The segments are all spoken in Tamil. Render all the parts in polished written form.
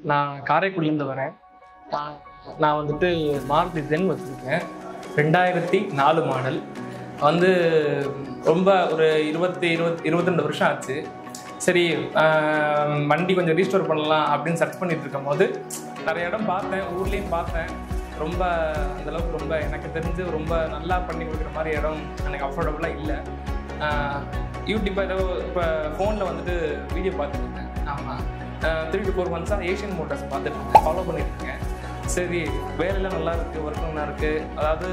நான் காரைக்குடிலேருந்து வரேன். நான் வந்துட்டு மாருதி ஜென் வச்சுருக்கேன். 2004 மாடல். வந்து ரொம்ப ஒரு 22 வருஷம் ஆச்சு. சரி, வண்டி கொஞ்சம் ரீஸ்டோர் பண்ணலாம் அப்படின்னு சர்ச் பண்ணிட்டு இருக்கும் போது நிறைய இடம் பார்த்தேன், ஊர்லேயும் பார்த்தேன். ரொம்ப அந்தளவுக்கு ரொம்ப எனக்கு தெரிஞ்சு ரொம்ப நல்லா பண்ணி கொடுக்குற மாதிரி இடம் எனக்கு அஃபோர்டபுளாக இல்லை. யூடியூப் ஏதோ இப்போ ஃபோனில் வந்துட்டு வீடியோ பார்த்துருக்கேன். ஆமாம், 3 to 4 months ஏஷியன் மோட்டார்ஸ் பார்த்துட்ருக்கேன், ஃபாலோ பண்ணிட்டுருக்கேன். சரி, வேலையெல்லாம் நல்லா இருக்குது, ஒர்க் நல்லா இருக்குது. அதாவது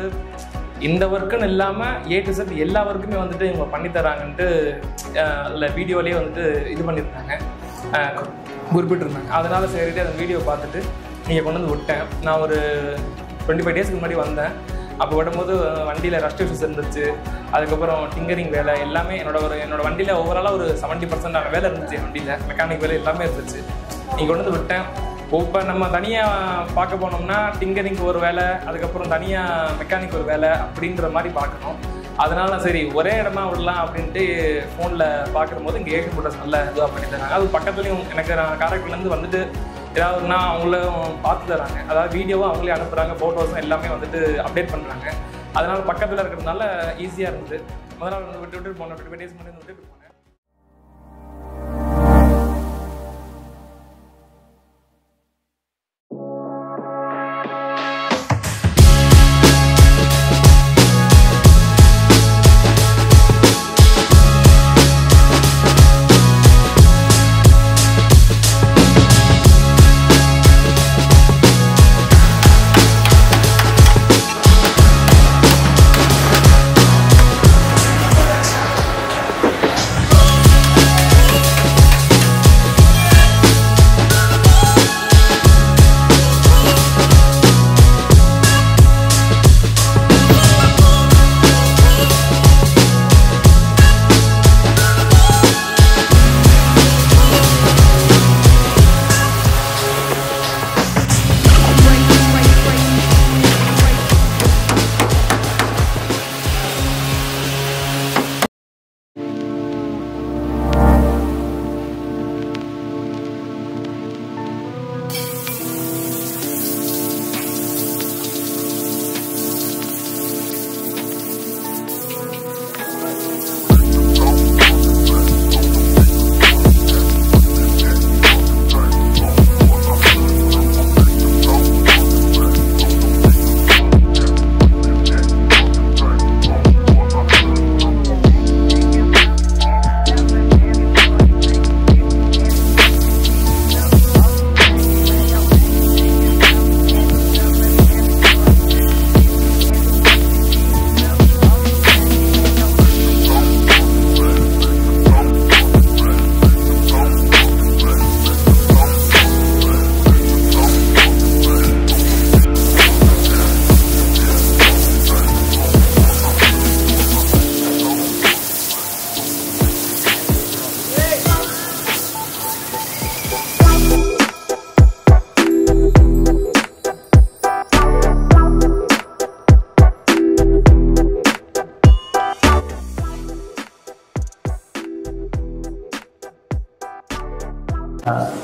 இந்த ஒர்க்குன்னு இல்லாமல் A to Z எல்லா ஒர்க்குமே வந்துட்டு இவங்க பண்ணித்தராங்கன்ட்டு அதில் வீடியோலேயே வந்துட்டு இது பண்ணியிருந்தாங்க, குறிப்பிட்டிருந்தாங்க. அதனால் சரிட்டு அந்த வீடியோ பார்த்துட்டு நீங்கள் கொண்டு வந்து விட்டேன். நான் ஒரு 25 டேஸ்க்கு முன்னாடி வந்தேன். அப்போ விடும்போது வண்டியில் ரஸ்ட் இஷ்யூஸ் இருந்துச்சு. அதுக்கப்புறம் டிங்கரிங் வேலை எல்லாமே என்னோட வண்டியில் ஓவராலாக ஒரு 70% வேலை இருந்துச்சு. வண்டியில் மெக்கானிக் வேலை எல்லாமே இருந்துச்சு. நீங்கள் கொண்டு வந்து விட்டேன். இப்போ நம்ம தனியாக பார்க்க போனோம்னா டிங்கரிங்க்கு ஒரு வேலை, அதுக்கப்புறம் தனியாக மெக்கானிக் ஒரு வேலை அப்படின்ற மாதிரி பார்க்கணும். அதனால சரி ஒரே இடமா விடலாம் அப்படின்ட்டு ஃபோனில் பார்க்குற போது இங்கே ஏஷியன் மோட்டார்ஸ் நல்ல இதுவாக பண்ணி தராங்க. அது பக்கத்துலேயும் எனக்கு காரைக்குடிலேருந்து வந்துட்டு ஏதாவதுனா அவங்களும் பார்த்து தராங்க. அதாவது வீடியோவும் அவங்களே அனுப்புகிறாங்க, ஃபோட்டோஸும் எல்லாமே வந்துட்டு அப்டேட் பண்ணுறாங்க. அதனால் பக்கத்தில் இருக்கிறதுனால ஈஸியாக இருந்தது. முதல்ல வந்து விட்டு போனேன், 25 டேஸ் முன்னாடி விட்டுட்டு போனேன்.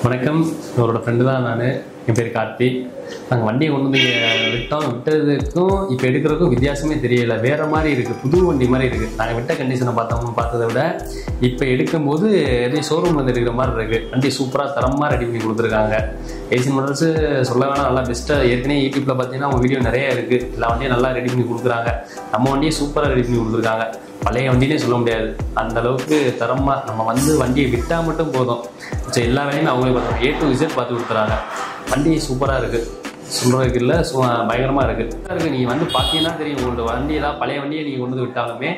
வணக்கம், அவரோட ஃப்ரெண்டு தான் நான். என் பேர் கார்த்தி. நாங்கள் வண்டியை கொண்டு வந்து விட்டதுக்கும் இப்போ எடுக்கிறதுக்கும் வித்தியாசமே தெரியலை. வேறு மாதிரி இருக்குது, புது வண்டி மாதிரி இருக்குது. நாங்கள் விட்ட கண்டிஷனை பார்த்ததை விட இப்போ எடுக்கும்போது எதையும் ஷோரூம் வந்து எடுக்கிற மாதிரி இருக்குது. வண்டி சூப்பராக தரமாக ரெடி பண்ணி கொடுத்துருக்காங்க. ஏசியன் மோட்டார்ஸ் சொல்ல வேணாம், நல்லா பெஸ்ட்டாக. ஏற்கனவே யூடியூப்பில் பார்த்தீங்கன்னா அவங்க வீடியோ நிறையா இருக்குது. எல்லா வண்டியும் நல்லா ரெடி பண்ணி கொடுக்குறாங்க. நம்ம வண்டியை சூப்பராக ரெடி பண்ணி கொடுத்துருக்காங்க. பழைய வண்டினே சொல்ல முடியாது, அந்த அளவுக்கு தரமாக. நம்ம வந்து வண்டியை விட்டால் மட்டும் போதும், சரி எல்லா வேலையும் அவங்களே பார்த்துருவோம். A to Z பார்த்து கொடுத்துறாங்க. வண்டி சூப்பராக இருக்குது, சொல்கிறதுக்கு இல்லை, பயங்கரமாக இருக்குது. நீங்கள் வந்து பார்த்தீங்கன்னா தெரியும், உங்களோட வண்டி ஏதாவது பழைய வண்டியை நீங்கள் கொண்டு வந்து விட்டாலுமே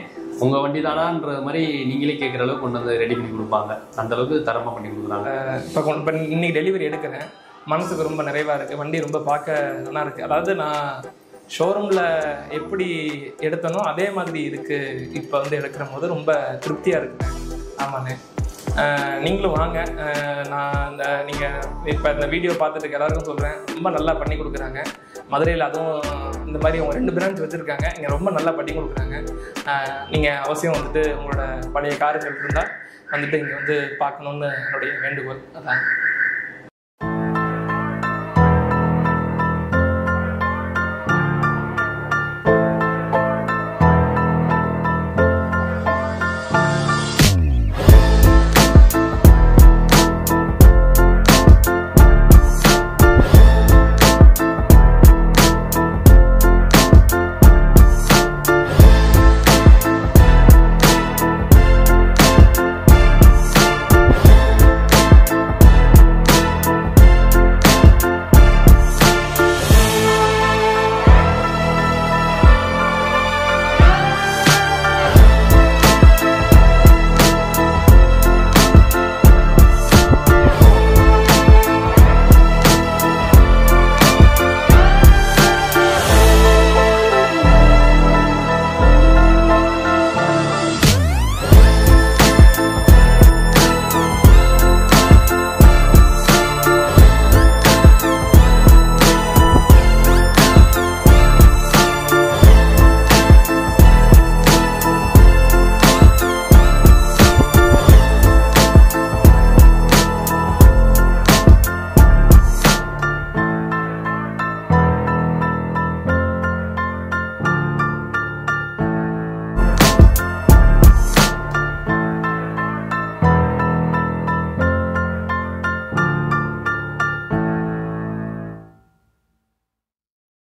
உங்கள் வண்டி தானான்ற மாதிரி நீங்களே கேட்குற அளவுக்கு கொண்டு வந்து ரெடி பண்ணி கொடுப்பாங்க. அந்தளவுக்கு தரமாக பண்ணி கொடுக்குறாங்க. இப்போ இன்னைக்கு டெலிவரி எடுக்கிறேன், மனசுக்கு ரொம்ப நிறைவாக இருக்குது. வண்டி ரொம்ப பார்க்க நல்லா இருக்குது. அதாவது நான் ஷோரூமில் எப்படி எடுத்தனோ அதே மாதிரி இருக்குது. இப்போ வந்து எடுக்கிற போது ரொம்ப திருப்தியாக இருக்குங்க. ஆமாண்ணே, நீங்களும் வாங்க. நான் நீங்கள் இப்போ இந்த வீடியோ பார்த்துட்டு எல்லாருக்கும் சொல்கிறேன், ரொம்ப நல்லா பண்ணி கொடுக்குறாங்க. மதுரையில் அதுவும் இந்த மாதிரி அவங்க 2 பிரான்ச் வச்சுருக்காங்க. இங்கே ரொம்ப நல்லா பண்ணி கொடுக்குறாங்க. நீங்கள் அவசியம் வந்துட்டு உங்களோட பழைய கார்கள் இருந்தால் வந்துட்டு இங்கே வந்து பார்க்கணுன்னு என்னுடைய வேண்டுகோள். அதான்.